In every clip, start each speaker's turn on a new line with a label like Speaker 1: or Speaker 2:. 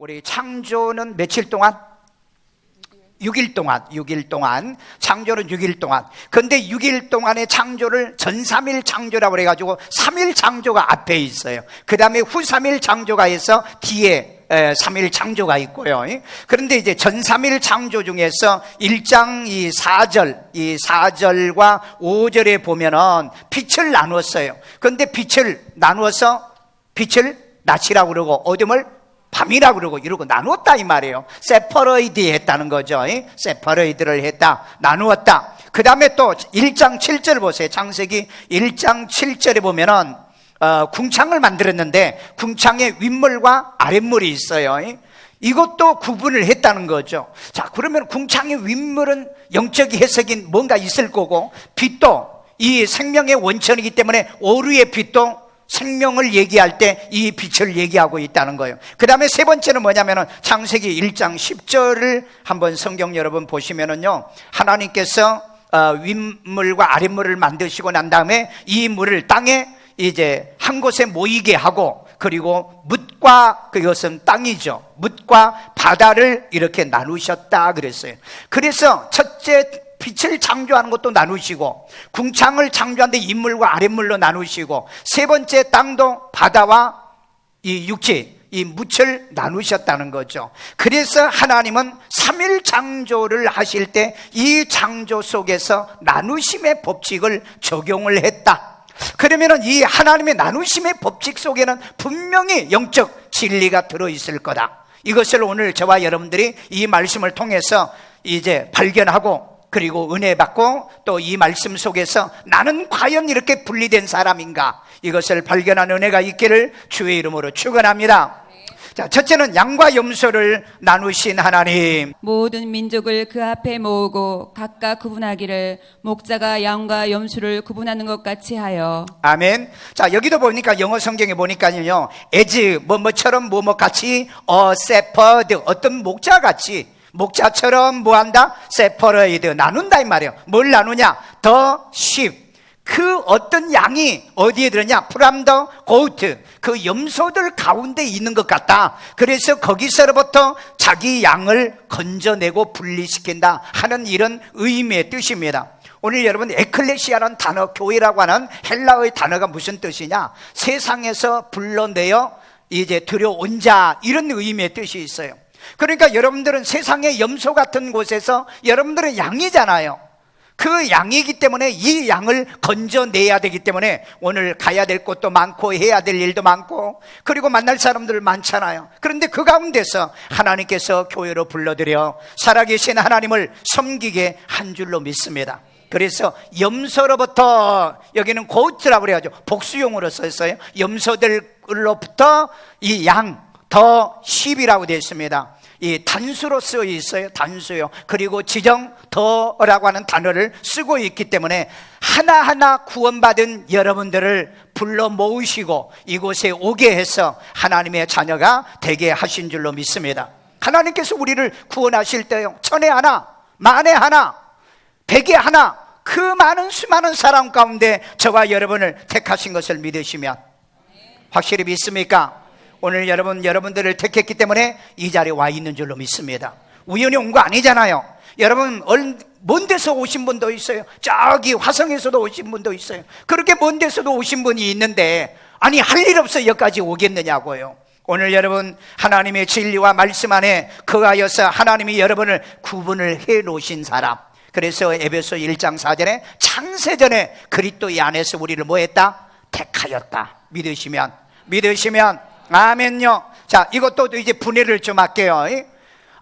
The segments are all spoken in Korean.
Speaker 1: 우리 창조는 며칠 동안? 6일 동안 창조는 6일 동안. 근데 6일 동안의 창조를 전 3일 창조라고 그래가지고 3일 창조가 앞에 있어요. 그 다음에 후 3일 창조가 해서 뒤에 3일 창조가 있고요. 그런데 이제 전 3일 창조 중에서 1장 이 4절과 5절에 보면은 빛을 나누었어요. 근데 빛을 나누어서 빛을 낮이라고 그러고 어둠을 밤이라고 그러고 이러고 나누었다 이 말이에요. 세퍼레이드 했다는 거죠. 세퍼레이드를 했다, 나누었다. 그 다음에 또 1장 7절 보세요. 창세기 1장 7절에 보면은 궁창을 만들었는데 궁창에 윗물과 아랫물이 있어요. 이것도 구분을 했다는 거죠. 자, 그러면 궁창의 윗물은 영적인 해석이 뭔가 있을 거고, 빛도 이 생명의 원천이기 때문에 오류의 빛도 생명을 얘기할 때 이 빛을 얘기하고 있다는 거예요. 그 다음에 세 번째는 뭐냐면은 창세기 1장 10절을 한번 성경 여러분 보시면은요, 하나님께서 윗물과 아랫물을 만드시고 난 다음에 이 물을 땅에 이제 한 곳에 모이게 하고, 그리고 뭇과, 그것은 땅이죠, 뭇과 바다를 이렇게 나누셨다 그랬어요. 그래서 첫째 빛을 창조하는 것도 나누시고, 궁창을 창조하는데 인물과 아랫물로 나누시고, 세 번째 땅도 바다와 이 육지, 이 뭇을 나누셨다는 거죠. 그래서 하나님은 3일 창조를 하실 때 이 창조 속에서 나누심의 법칙을 적용을 했다. 그러면은 이 하나님의 나누심의 법칙 속에는 분명히 영적 진리가 들어있을 거다. 이것을 오늘 저와 여러분들이 이 말씀을 통해서 이제 발견하고, 그리고 은혜 받고, 또 이 말씀 속에서 나는 과연 이렇게 분리된 사람인가, 이것을 발견한 은혜가 있기를 주의 이름으로 축원합니다. 자, 첫째는 양과 염소를 나누신 하나님.
Speaker 2: 모든 민족을 그 앞에 모으고 각각 구분하기를 목자가 양과 염소를 구분하는 것 같이 하여.
Speaker 1: 아멘. 자, 여기도 보니까 영어 성경에 보니까요, as 뭐뭐처럼 뭐뭐같이 shepherd, 어떤 목자같이, 목자처럼 뭐한다? separate, 나눈다 이 말이에요. 뭘 나누냐? the sheep, 그 어떤 양이 어디에 들었냐? from the goat, 그 염소들 가운데 있는 것 같다. 그래서 거기서부터 자기 양을 건져내고 분리시킨다 하는 이런 의미의 뜻입니다. 오늘 여러분, 에클레시아라는 단어, 교회라고 하는 헬라어의 단어가 무슨 뜻이냐? 세상에서 불러내어 이제 들여온 자, 이런 의미의 뜻이 있어요. 그러니까 여러분들은 세상의 염소 같은 곳에서 여러분들은 양이잖아요. 그 양이기 때문에 이 양을 건져내야 되기 때문에 오늘 가야 될 곳도 많고 해야 될 일도 많고, 그리고 만날 사람들 많잖아요. 그런데 그 가운데서 하나님께서 교회로 불러들여 살아계신 하나님을 섬기게 한 줄로 믿습니다. 그래서 염소로부터, 여기는 고트라고 그래가지고 복수용으로 썼어요. 염소들로부터 이 양, 더 십이라고 되어 있습니다. 이 단수로 쓰여 있어요. 단수요. 그리고 지정 더라고 하는 단어를 쓰고 있기 때문에 하나하나 구원받은 여러분들을 불러 모으시고 이곳에 오게 해서 하나님의 자녀가 되게 하신 줄로 믿습니다. 하나님께서 우리를 구원하실 때요, 천에 하나, 만에 하나, 백에 하나, 그 많은 수많은 사람 가운데 저와 여러분을 택하신 것을 믿으시면, 확실히 믿습니까? 오늘 여러분들을 택했기 때문에 이 자리에 와 있는 줄로 믿습니다. 우연히 온 거 아니잖아요. 여러분, 먼 데서 오신 분도 있어요. 저기 화성에서도 오신 분도 있어요. 그렇게 먼 데서도 오신 분이 있는데, 아니 할 일 없어 여기까지 오겠느냐고요. 오늘 여러분, 하나님의 진리와 말씀 안에 거하여서 하나님이 여러분을 구분을 해 놓으신 사람. 그래서 에베소 1장 4절에 창세전에 그리스도의 안에서 우리를 뭐 했다? 택하였다. 믿으시면 아멘요. 자, 이것도 이제 분해를 좀 할게요.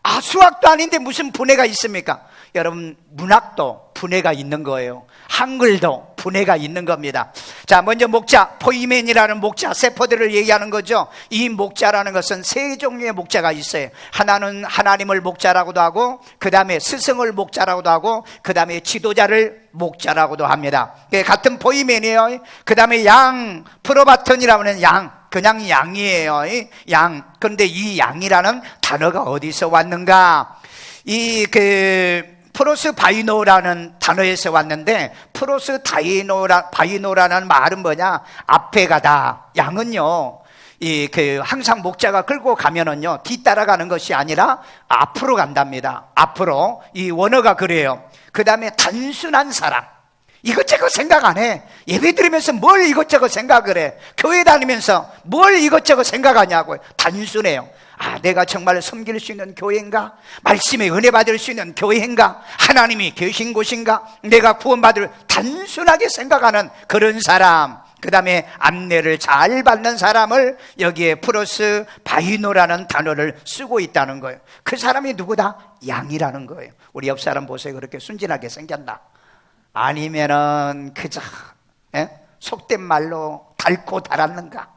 Speaker 1: 아, 수학도 아닌데 무슨 분해가 있습니까? 여러분, 문학도 분해가 있는 거예요. 한글도 분해가 있는 겁니다. 자, 먼저 목자, 포이맨이라는 목자, 세퍼드를 얘기하는 거죠. 이 목자라는 것은 세 종류의 목자가 있어요. 하나는 하나님을 목자라고도 하고, 그 다음에 스승을 목자라고도 하고, 그 다음에 지도자를 목자라고도 합니다. 같은 포이맨이에요. 그 다음에 양, 프로바톤이라고 하는 양, 그냥 양이에요. 양. 그런데 이 양이라는 단어가 어디서 왔는가? 프로스 바이노라는 단어에서 왔는데, 프로스 바이노라는 말은 뭐냐? 앞에 가다. 양은요, 항상 목자가 끌고 가면은요, 뒤따라가는 것이 아니라 앞으로 간답니다. 앞으로. 이 원어가 그래요. 그 다음에 단순한 사람. 이것저것 생각 안 해. 예배 드리면서 뭘 이것저것 생각을 해. 교회 다니면서 뭘 이것저것 생각하냐고요. 단순해요. 아, 내가 정말 섬길 수 있는 교회인가? 말씀에 은혜 받을 수 있는 교회인가? 하나님이 계신 곳인가? 내가 구원받을, 단순하게 생각하는 그런 사람. 그 다음에 안내를 잘 받는 사람을 여기에 플러스 바이노라는 단어를 쓰고 있다는 거예요. 그 사람이 누구다? 양이라는 거예요. 우리 옆 사람 보세요. 그렇게 순진하게 생겼나? 아니면은 그저 속된 말로 닳고 닳았는가?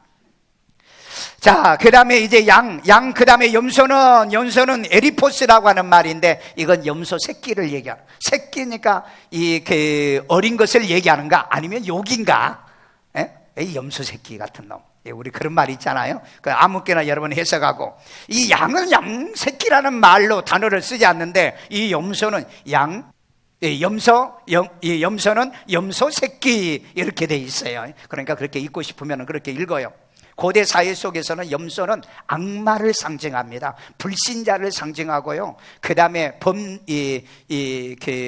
Speaker 1: 자, 그 다음에 이제 양, 그 다음에 염소는 에리포스라고 하는 말인데, 이건 염소 새끼를 얘기하는, 새끼니까 어린 것을 얘기하는가? 아니면 욕인가? 이 염소 새끼 같은 놈. 우리 그런 말 있잖아요. 아무렇게나 여러분 해석하고. 이 양은 양 새끼라는 말로 단어를 쓰지 않는데, 이 염소는 염소는 염소 새끼 이렇게 돼 있어요. 그러니까 그렇게 읽고 싶으면 그렇게 읽어요. 고대 사회 속에서는 염소는 악마를 상징합니다. 불신자를 상징하고요. 그 다음에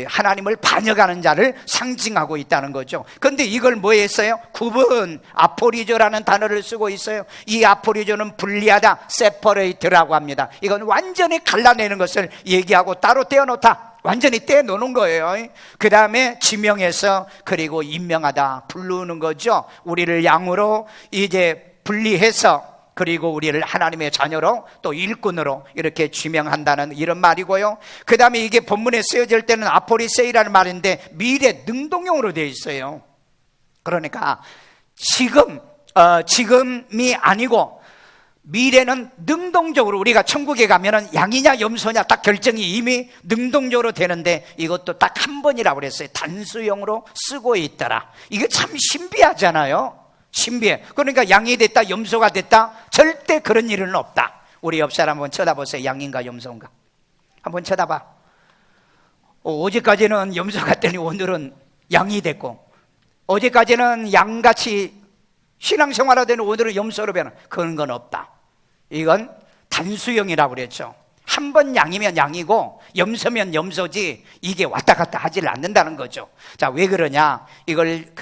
Speaker 1: 하나님을 반역하는 자를 상징하고 있다는 거죠. 그런데 이걸 뭐 했어요? 구분, 아포리조라는 단어를 쓰고 있어요. 이 아포리조는 분리하다, separate라고 합니다. 이건 완전히 갈라내는 것을 얘기하고 따로 떼어놓다. 완전히 떼놓는 거예요. 그 다음에 지명해서, 그리고 임명하다, 부르는 거죠. 우리를 양으로 이제 분리해서, 그리고 우리를 하나님의 자녀로 또 일꾼으로 이렇게 지명한다는 이런 말이고요. 그 다음에 이게 본문에 쓰여질 때는 아포리세이라는 말인데, 미래 능동형으로 되어 있어요. 그러니까 지금이 아니고 미래는 능동적으로, 우리가 천국에 가면은 양이냐 염소냐 딱 결정이 이미 능동적으로 되는데, 이것도 딱 한 번이라고 그랬어요. 단수형으로 쓰고 있더라. 이게 참 신비하잖아요. 신비해. 그러니까 양이 됐다, 염소가 됐다, 절대 그런 일은 없다. 우리 옆 사람 한번 쳐다보세요. 양인가 염소인가 한번 쳐다봐. 어제까지는 염소 같더니 오늘은 양이 됐고, 어제까지는 양같이 신앙생활하더니 오늘은 염소로 변한, 그런 건 없다. 이건 단수형이라고 그랬죠. 한 번 양이면 양이고 염소면 염소지, 이게 왔다 갔다 하질 않는다는 거죠. 자, 왜 그러냐? 이걸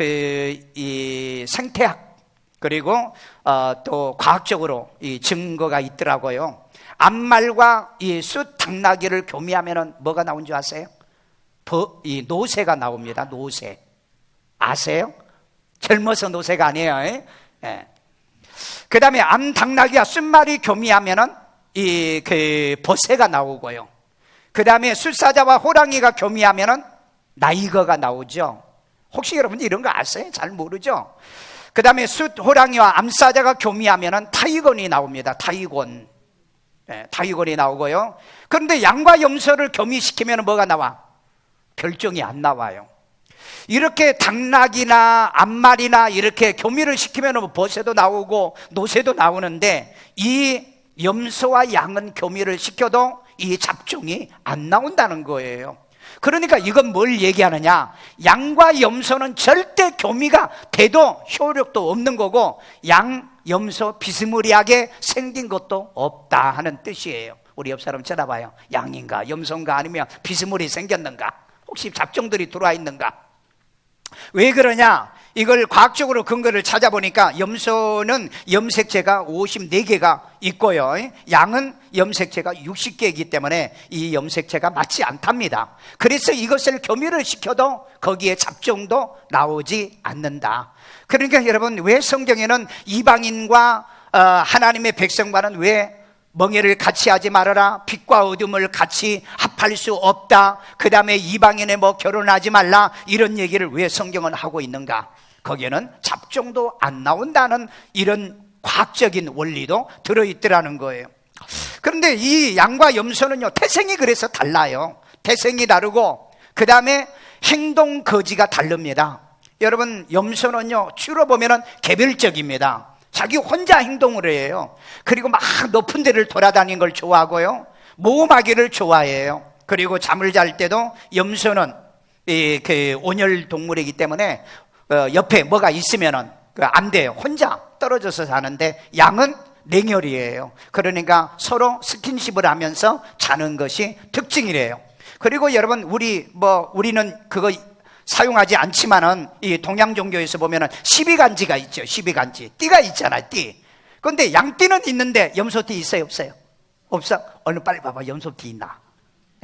Speaker 1: 이 생태학, 그리고 또 과학적으로 이 증거가 있더라고요. 암말과 이 숫 당나귀를 교미하면은 뭐가 나온 줄 아세요? 이 노새가 나옵니다. 노새. 아세요? 젊어서 노새가 아니에요. 예. 그 다음에 암 당나귀와 숫말이 교미하면은 버새가 나오고요. 그 다음에 숫사자와 호랑이가 교미하면은 나이거가 나오죠. 혹시 여러분 이런 거 아세요? 잘 모르죠? 그 다음에 호랑이와 암사자가 교미하면은 타이건이 나옵니다. 타이건. 네, 타이건이 나오고요. 그런데 양과 염소를 교미시키면 뭐가 나와? 별종이 안 나와요. 이렇게 당나귀나 암말이나 이렇게 교미를 시키면 버새도 나오고 노새도 나오는데, 이 염소와 양은 교미를 시켜도 이 잡종이 안 나온다는 거예요. 그러니까 이건 뭘 얘기하느냐? 양과 염소는 절대 교미가 돼도 효력도 없는 거고, 양, 염소 비스무리하게 생긴 것도 없다 하는 뜻이에요. 우리 옆 사람 쳐다봐요. 양인가 염소인가, 아니면 비스무리 생겼는가, 혹시 잡종들이 들어와 있는가? 왜 그러냐? 이걸 과학적으로 근거를 찾아보니까 염소는 염색체가 54개가 있고요, 양은 염색체가 60개이기 때문에 이 염색체가 맞지 않답니다. 그래서 이것을 교미를 시켜도 거기에 잡종도 나오지 않는다. 그러니까 여러분, 왜 성경에는 이방인과 하나님의 백성과는 왜 멍에를 같이 하지 말아라, 빛과 어둠을 같이 합할 수 없다, 그 다음에 이방인에 결혼하지 말라, 이런 얘기를 왜 성경은 하고 있는가? 거기에는 잡종도 안 나온다는 이런 과학적인 원리도 들어있더라는 거예요. 그런데 이 양과 염소는요, 태생이 그래서 달라요. 태생이 다르고, 그 다음에 행동 거지가 다릅니다. 여러분, 염소는요, 주로 보면은 개별적입니다. 자기 혼자 행동을 해요. 그리고 막 높은 데를 돌아다니는 걸 좋아하고요, 모험하기를 좋아해요. 그리고 잠을 잘 때도 염소는 온혈 동물이기 때문에 옆에 뭐가 있으면은 안 돼요. 혼자 떨어져서 사는데 양은 냉혈이에요. 그러니까 서로 스킨십을 하면서 자는 것이 특징이래요. 그리고 여러분 우리는 그거 사용하지 않지만은 이 동양 종교에서 보면은 12간지가 있죠. 12간지 띠가 있잖아요. 띠. 그런데 양띠는 있는데 염소띠 있어요? 없어요? 없어? 얼른 빨리 봐봐. 염소띠 있나?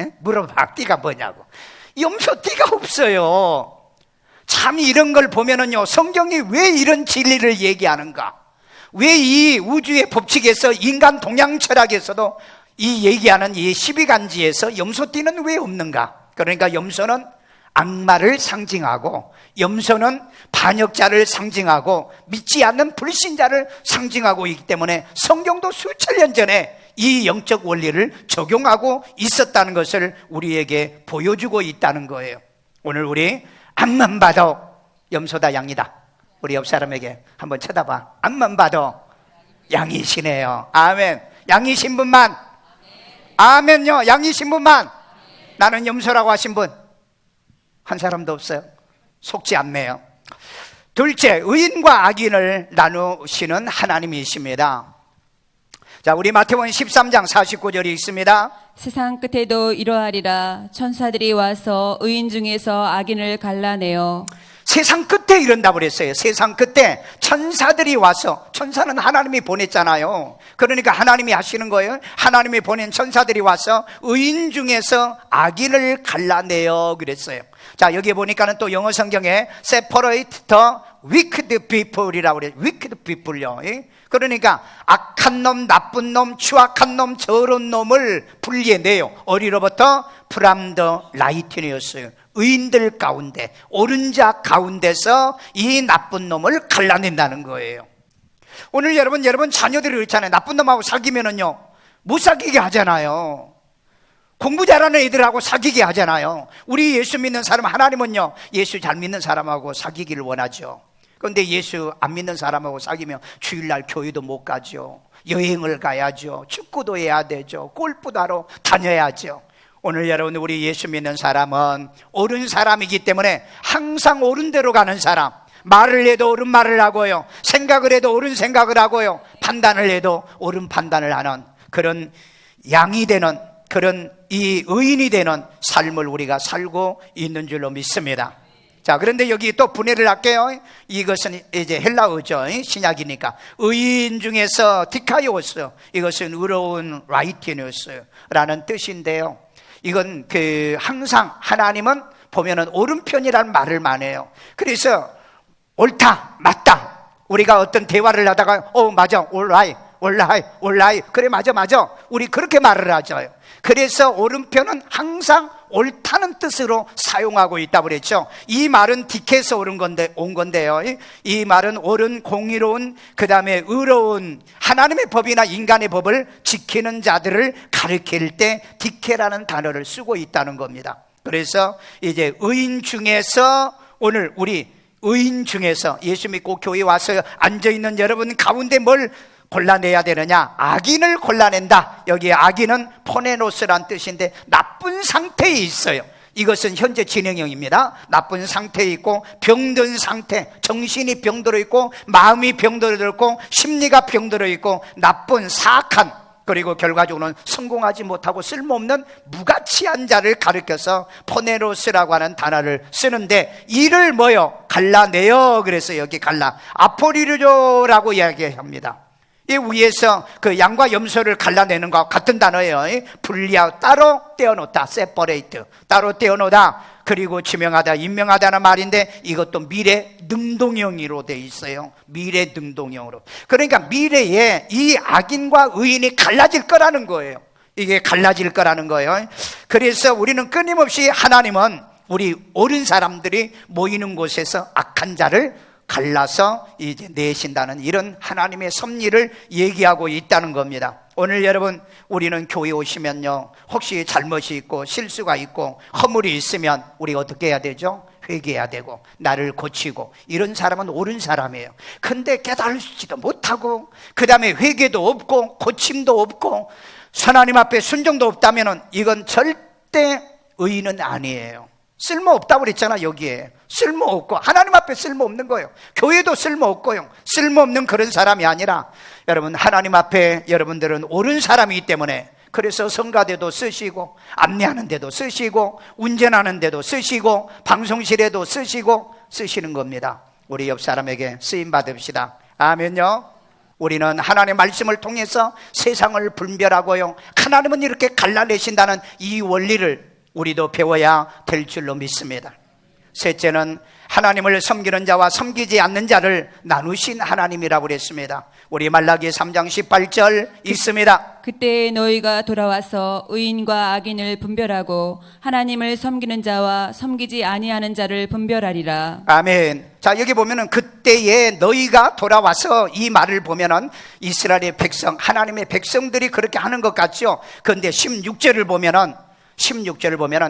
Speaker 1: 예? 물어봐. 띠가 뭐냐고. 염소띠가 없어요. 참 이런 걸 보면은요, 성경이 왜 이런 진리를 얘기하는가? 왜 이 우주의 법칙에서 인간 동양 철학에서도 이 얘기하는 이 12간지에서 염소띠는 왜 없는가? 그러니까 염소는 악마를 상징하고, 염소는 반역자를 상징하고, 믿지 않는 불신자를 상징하고 있기 때문에 성경도 수천 년 전에 이 영적 원리를 적용하고 있었다는 것을 우리에게 보여주고 있다는 거예요. 오늘 우리 앞만 봐도 염소다 양이다. 우리 옆 사람에게 한번 쳐다봐. 앞만 봐도 양이시네요. 아멘. 양이신 분만. 아멘요. 양이신 분만. 나는 염소라고 하신 분 한 사람도 없어요. 속지 않네요. 둘째, 의인과 악인을 나누시는 하나님이십니다. 자, 우리 마태복음 13장 49절이 있습니다.
Speaker 2: 세상 끝에도 이러하리라. 천사들이 와서 의인 중에서 악인을 갈라내어.
Speaker 1: 세상 끝에 이런다고 그랬어요. 세상 끝에 천사들이 와서, 천사는 하나님이 보냈잖아요. 그러니까 하나님이 하시는 거예요. 하나님이 보낸 천사들이 와서 의인 중에서 악인을 갈라내어 그랬어요. 자, 여기 보니까는 또 영어 성경에 separate the wicked people이라고 그래요. wicked people요. 그러니까 악한 놈, 나쁜 놈, 추악한 놈, 저런 놈을 분리해내요. 어디로부터? from the righteous였어요. 의인들 가운데, 옳은 자 가운데서 이 나쁜 놈을 갈라낸다는 거예요. 오늘 여러분 자녀들이 그렇잖아요. 나쁜 놈하고 사귀면은요, 못 사귀게 하잖아요. 공부 잘하는 애들하고 사귀게 하잖아요. 우리 예수 믿는 사람, 하나님은요, 예수 잘 믿는 사람하고 사귀기를 원하죠. 그런데 예수 안 믿는 사람하고 사귀면 주일날 교회도 못 가죠. 여행을 가야죠. 축구도 해야 되죠. 골프도 하러 다녀야죠. 오늘 여러분, 우리 예수 믿는 사람은 옳은 사람이기 때문에 항상 옳은 대로 가는 사람, 말을 해도 옳은 말을 하고요, 생각을 해도 옳은 생각을 하고요, 판단을 해도 옳은 판단을 하는 그런 양이 되는, 그런 이 의인이 되는 삶을 우리가 살고 있는 줄로 믿습니다. 자, 그런데 여기 또 분해를 할게요. 이것은 이제 헬라어죠. 신약이니까. 의인 중에서 디카이오스, 이것은 의로운 라이티누스라는 뜻인데요. 이건 항상 하나님은 보면은 옳은편이라는 말을 많이 해요. 그래서 옳다, 맞다. 우리가 어떤 대화를 하다가 맞아, 올라이 그래, 맞아 우리 그렇게 말을 하죠. 그래서 옳은편은 항상 옳다는 뜻으로 사용하고 있다고 그랬죠. 이 말은 디케에서 온 건데요. 이 말은 옳은, 공의로운, 그 다음에 의로운, 하나님의 법이나 인간의 법을 지키는 자들을 가리킬 때 디케라는 단어를 쓰고 있다는 겁니다. 그래서 이제 의인 중에서, 오늘 우리 의인 중에서 예수 믿고 교회 와서 앉아있는 여러분 가운데 뭘 골라내야 되느냐? 악인을 골라낸다. 여기 악인은 포네노스란 뜻인데 나쁜 상태에 있어요. 이것은 현재 진행형입니다. 나쁜 상태에 있고, 병든 상태, 정신이 병들어 있고, 마음이 병들어 있고, 심리가 병들어 있고, 나쁜, 사악한, 그리고 결과적으로는 성공하지 못하고 쓸모없는 무가치한 자를 가리켜서 포네로스라고 하는 단어를 쓰는데, 이를 갈라내요. 그래서 여기 아포리르조라고 이야기합니다. 이 위에서 그 양과 염소를 갈라내는 것과 같은 단어예요. 분리하고 따로 떼어놓다, separate, 따로 떼어놓다. 그리고 지명하다, 임명하다는 말인데 이것도 미래 능동형으로 돼 있어요. 미래 능동형으로. 그러니까 미래에 이 악인과 의인이 갈라질 거라는 거예요. 이게 갈라질 거라는 거예요. 그래서 우리는 끊임없이, 하나님은 우리 옳은 사람들이 모이는 곳에서 악한 자를 갈라서 이제 내신다는 이런 하나님의 섭리를 얘기하고 있다는 겁니다. 오늘 여러분, 우리는 교회 오시면요, 혹시 잘못이 있고 실수가 있고 허물이 있으면 우리가 어떻게 해야 되죠? 회개해야 되고 나를 고치고. 이런 사람은 옳은 사람이에요. 근데 깨달지도 못하고, 그 다음에 회개도 없고 고침도 없고 하나님 앞에 순종도 없다면 이건 절대 의인은 아니에요. 쓸모없다고 그랬잖아. 여기에 쓸모없고 하나님 앞에 쓸모없는 거예요. 교회도 쓸모없고요. 쓸모없는 그런 사람이 아니라 여러분 하나님 앞에 여러분들은 옳은 사람이기 때문에 그래서 성가대도 쓰시고 안내하는 데도 쓰시고 운전하는 데도 쓰시고 방송실에도 쓰시는 겁니다. 우리 옆 사람에게 쓰임 받읍시다. 아멘요. 우리는 하나님의 말씀을 통해서 세상을 분별하고요, 하나님은 이렇게 갈라내신다는 이 원리를 우리도 배워야 될 줄로 믿습니다. 셋째는 하나님을 섬기는 자와 섬기지 않는 자를 나누신 하나님이라고 그랬습니다. 우리 말라기 3장 18절 있습니다.
Speaker 2: 그때 너희가 돌아와서 의인과 악인을 분별하고 하나님을 섬기는 자와 섬기지 아니하는 자를 분별하리라.
Speaker 1: 아멘. 자, 여기 보면은 그때에 너희가 돌아와서 이 말을 보면은 이스라엘의 백성, 하나님의 백성들이 그렇게 하는 것 같죠. 그런데 16절을 보면은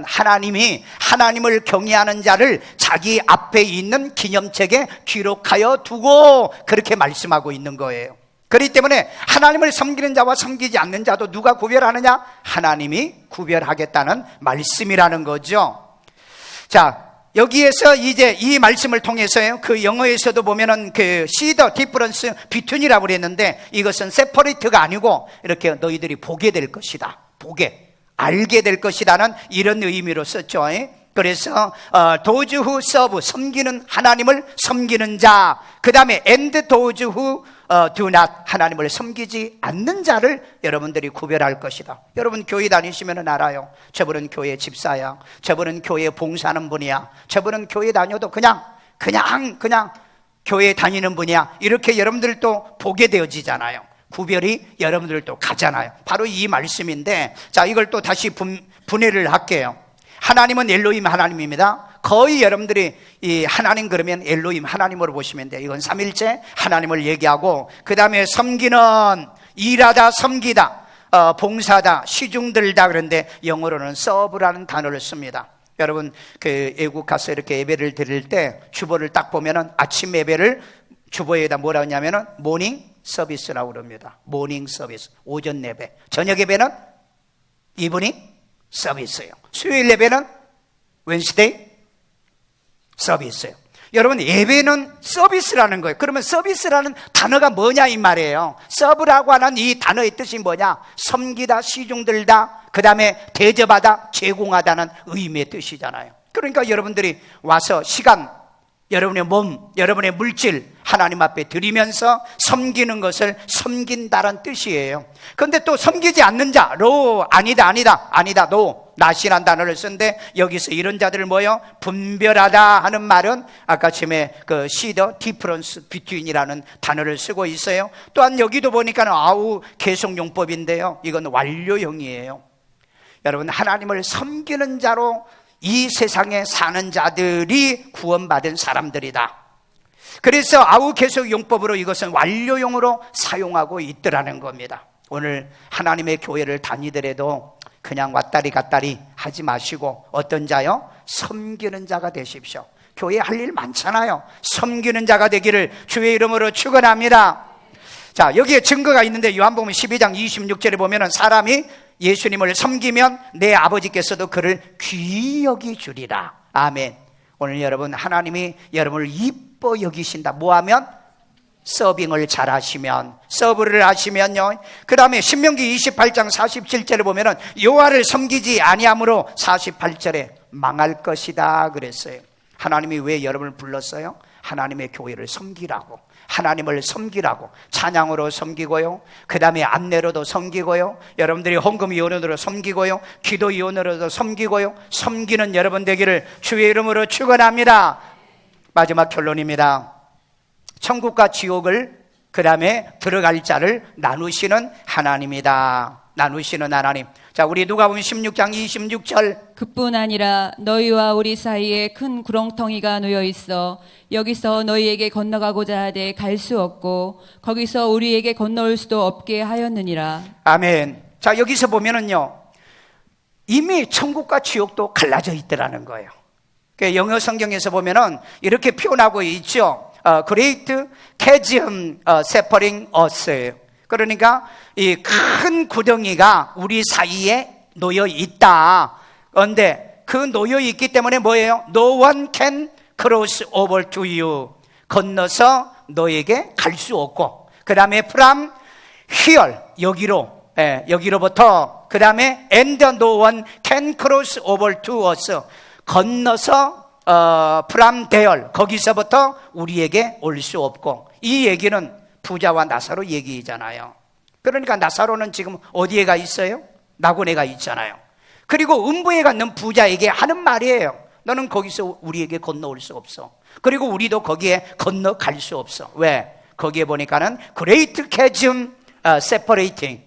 Speaker 1: 하나님이 하나님을 경외하는 자를 자기 앞에 있는 기념책에 기록하여 두고 그렇게 말씀하고 있는 거예요. 그렇기 때문에 하나님을 섬기는 자와 섬기지 않는 자도 누가 구별하느냐? 하나님이 구별하겠다는 말씀이라는 거죠. 자, 여기에서 이제 이 말씀을 통해서요, 그 영어에서도 보면은 그 see the difference between이라고 그랬는데 이것은 separate가 아니고 이렇게 너희들이 보게 될 것이다. 알게 될 것이라는 이런 의미로 썼죠. 그래서 those who serve, 섬기는 하나님을 섬기는 자, 그 다음에 and those who do not, 하나님을 섬기지 않는 자를 여러분들이 구별할 것이다. 여러분 교회 다니시면 알아요. 저분은 교회 집사야, 저분은 교회 봉사하는 분이야, 저분은 교회 다녀도 그냥 교회 다니는 분이야, 이렇게 여러분들도 보게 되어지잖아요. 구별이 여러분들도 가잖아요. 바로 이 말씀인데, 자, 이걸 또 다시 분해를 할게요. 하나님은 엘로힘 하나님입니다. 거의 여러분들이 이 하나님 그러면 엘로힘 하나님으로 보시면 돼요. 이건 삼일째 하나님을 얘기하고, 그 다음에 섬기는, 일하다, 섬기다, 봉사다, 시중들다, 그런데 영어로는 serve라는 단어를 씁니다. 여러분 그 외국 가서 이렇게 예배를 드릴 때 주보를 딱 보면은 아침 예배를 주보에다 뭐라 하냐면은 모닝 서비스라고 그럽니다. 모닝 서비스, 오전 예배. 저녁 예배는 이브닝 서비스예요. 수요일 예배는 웬스데이 서비스예요. 여러분 예배는 서비스라는 거예요. 그러면 서비스라는 단어가 뭐냐 이 말이에요. 서브라고 하는 이 단어의 뜻이 뭐냐? 섬기다, 시중들다, 그 다음에 대접하다, 제공하다는 의미의 뜻이잖아요. 그러니까 여러분들이 와서 시간, 여러분의 몸, 여러분의 물질 하나님 앞에 드리면서 섬기는 것을 섬긴다는 뜻이에요. 그런데 또 섬기지 않는 자, 로, 아니다, 노, 나시란 단어를 쓴데 여기서 이런 자들을 뭐요? 분별하다 하는 말은 아까 처음에 그 see the difference between이라는 단어를 쓰고 있어요. 또한 여기도 보니까 아우 개성용법인데요, 이건 완료형이에요. 여러분 하나님을 섬기는 자로 이 세상에 사는 자들이 구원받은 사람들이다. 그래서 아우 계속 용법으로 이것은 완료용으로 사용하고 있더라는 겁니다. 오늘 하나님의 교회를 다니더라도 그냥 왔다리 갔다리 하지 마시고 어떤 자요? 섬기는 자가 되십시오. 교회에 할 일 많잖아요. 섬기는 자가 되기를 주의 이름으로 축원합니다. 자, 여기에 증거가 있는데 요한복음 12장 26절에 보면은 사람이 예수님을 섬기면 내 아버지께서도 그를 귀히 여기 주리라. 아멘. 오늘 여러분 하나님이 여러분을 이뻐 여기신다. 뭐하면? 서빙을 잘 하시면, 서브를 하시면요. 그 다음에 신명기 28장 47절에 보면은 여호와를 섬기지 아니함으로 48절에 망할 것이다 그랬어요. 하나님이 왜 여러분을 불렀어요? 하나님의 교회를 섬기라고, 하나님을 섬기라고. 찬양으로 섬기고요, 그 다음에 안내로도 섬기고요, 여러분들이 헌금위원으로 섬기고요, 기도위원으로도 섬기고요, 섬기는 여러분 되기를 주의 이름으로 축원합니다. 마지막 결론입니다. 천국과 지옥을, 그 다음에 들어갈 자를 나누시는 하나님이다. 나누시는 하나님. 자, 우리 누가복음 16장 26절.
Speaker 2: 그뿐 아니라 너희와 우리 사이에 큰 구렁텅이가 놓여 있어 여기서 너희에게 건너가고자 하되 갈 수 없고 거기서 우리에게 건너올 수도 없게 하였느니라.
Speaker 1: 아멘. 자, 여기서 보면은요, 이미 천국과 지옥도 갈라져 있더라는 거예요. 영어 성경에서 보면은 이렇게 표현하고 있죠. Great chasm separating us. 그러니까 이 큰 구덩이가 우리 사이에 놓여 있다. 그런데 그 놓여 있기 때문에 뭐예요? No one can cross over to you. 건너서 너에게 갈 수 없고, 그 다음에 from here, 여기로, 여기로부터, 그 다음에 and no one can cross over to us. 건너서 from there, 거기서부터 우리에게 올 수 없고. 이 얘기는 부자와 나사로 얘기잖아요. 그러니까 나사로는 지금 어디에 가 있어요? 낙원에 가 있잖아요. 그리고 음부에 갔는 부자에게 하는 말이에요. 너는 거기서 우리에게 건너올 수 없어. 그리고 우리도 거기에 건너갈 수 없어. 왜? 거기에 보니까는 Great Chasm Separating,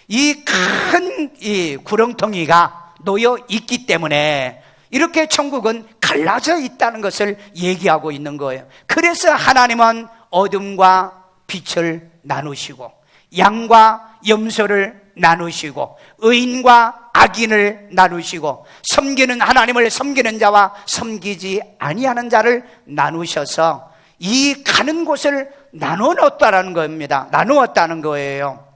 Speaker 1: 이 큰 이 구렁텅이가 놓여 있기 때문에 이렇게 천국은 갈라져 있다는 것을 얘기하고 있는 거예요. 그래서 하나님은 어둠과 빛을 나누시고, 양과 염소를 나누시고, 의인과 악인을 나누시고, 섬기는 하나님을 섬기는 자와 섬기지 아니하는 자를 나누셔서 이 가는 곳을 나누었다는 겁니다. 나누었다는 거예요.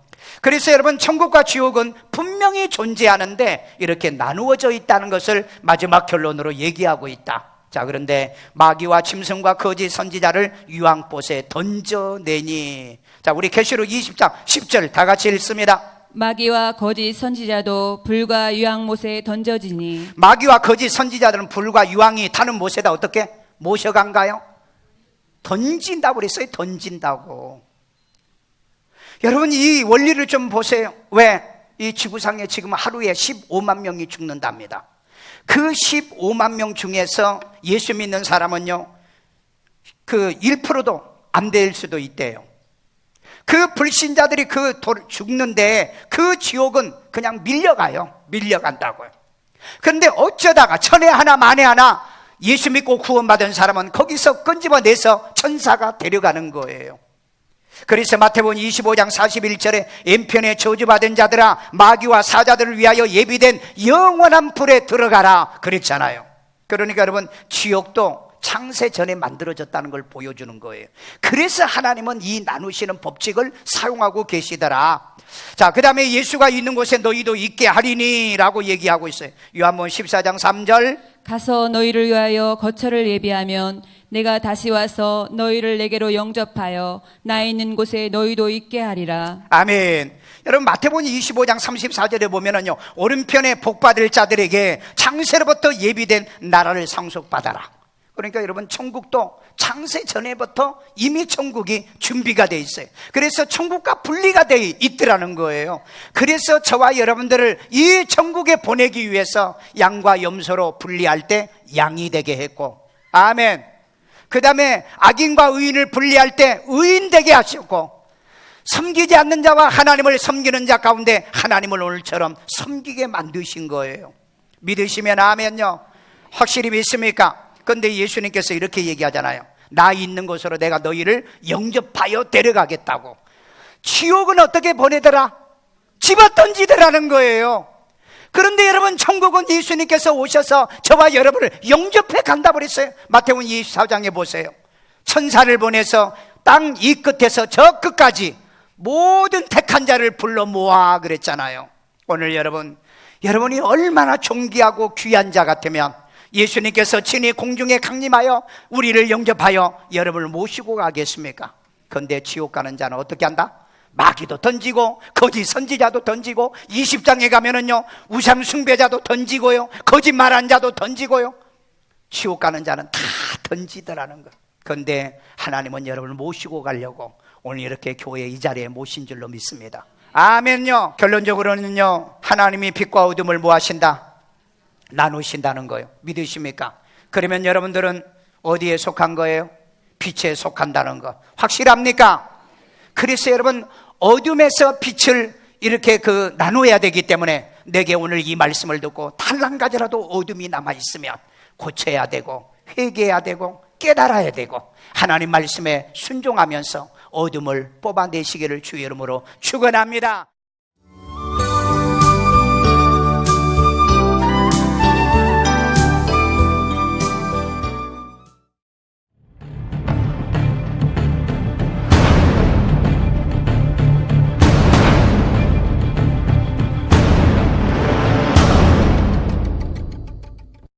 Speaker 1: 그래서 여러분, 천국과 지옥은 분명히 존재하는데 이렇게 나누어져 있다는 것을 마지막 결론으로 얘기하고 있다. 자, 그런데 마귀와 짐승과 거짓 선지자를 유황봇에 던져내니. 자, 우리 계시록 20장 10절 다 같이 읽습니다.
Speaker 2: 마귀와 거짓 선지자도 불과 유황못에 던져지니.
Speaker 1: 마귀와 거짓 선지자들은 불과 유황이 타는 못에다 어떻게 모셔간가요? 던진다고 그랬어요. 던진다고. 여러분, 이 원리를 좀 보세요. 왜? 이 지구상에 지금 하루에 15만 명이 죽는답니다. 그 15만 명 중에서 예수 믿는 사람은요, 그 1%도 안 될 수도 있대요. 그 불신자들이 죽는데 그 지옥은 그냥 밀려간다고요. 그런데 어쩌다가 천에 하나 만에 하나 예수 믿고 구원받은 사람은 거기서 끈집어내서 천사가 데려가는 거예요. 그래서 마태복음 25장 41절에 왼편에 저주받은 자들아, 마귀와 사자들을 위하여 예비된 영원한 불에 들어가라 그랬잖아요. 그러니까 여러분, 지옥도 창세 전에 만들어졌다는 걸 보여주는 거예요. 그래서 하나님은 이 나누시는 법칙을 사용하고 계시더라. 자, 그 다음에 예수가 있는 곳에 너희도 있게 하리니 라고 얘기하고 있어요. 요한복음 14장 3절,
Speaker 2: 가서 너희를 위하여 거처를 예비하면 내가 다시 와서 너희를 내게로 영접하여 나 있는 곳에 너희도 있게 하리라.
Speaker 1: 아멘. 여러분, 마태복음 25장 34절에 보면은요, 오른편에 복받을 자들에게 창세로부터 예비된 나라를 상속받아라. 그러니까 여러분, 천국도 창세 전에부터 이미 천국이 준비가 돼 있어요. 그래서 천국과 분리가 돼 있더라는 거예요. 그래서 저와 여러분들을 이 천국에 보내기 위해서 양과 염소로 분리할 때 양이 되게 했고, 아멘. 그 다음에 악인과 의인을 분리할 때 의인 되게 하셨고, 섬기지 않는 자와 하나님을 섬기는 자 가운데 하나님을 오늘처럼 섬기게 만드신 거예요. 믿으시면 아멘요. 확실히 믿습니까? 그런데 예수님께서 이렇게 얘기하잖아요. 나 있는 곳으로 내가 너희를 영접하여 데려가겠다고. 지옥은 어떻게 보내더라? 집어 던지더라는 거예요. 그런데 여러분, 천국은 예수님께서 오셔서 저와 여러분을 영접해 간다 그랬어요. 마태복음 24장에 보세요. 천사를 보내서 땅 이 끝에서 저 끝까지 모든 택한 자를 불러 모아 그랬잖아요. 오늘 여러분이 얼마나 존귀하고 귀한 자 같으면 예수님께서 친히 공중에 강림하여 우리를 영접하여 여러분을 모시고 가겠습니까? 그런데 지옥 가는 자는 어떻게 한다? 마귀도 던지고 거짓 선지자도 던지고 20장에 가면은요, 우상 숭배자도 던지고요, 거짓말한 자도 던지고요, 지옥 가는 자는 다 던지더라는 거. 그런데 하나님은 여러분을 모시고 가려고 오늘 이렇게 교회 이 자리에 모신 줄로 믿습니다. 아멘요. 결론적으로는요, 하나님이 빛과 어둠을 뭐 하신다? 나누신다는 거예요. 믿으십니까? 그러면 여러분들은 어디에 속한 거예요? 빛에 속한다는 거 확실합니까? 그래서 여러분, 어둠에서 빛을 이렇게 나누어야 되기 때문에 내게 오늘 이 말씀을 듣고 단 한 가지라도 어둠이 남아있으면 고쳐야 되고 회개해야 되고 깨달아야 되고 하나님 말씀에 순종하면서 어둠을 뽑아내시기를 주의 이름으로 축원합니다.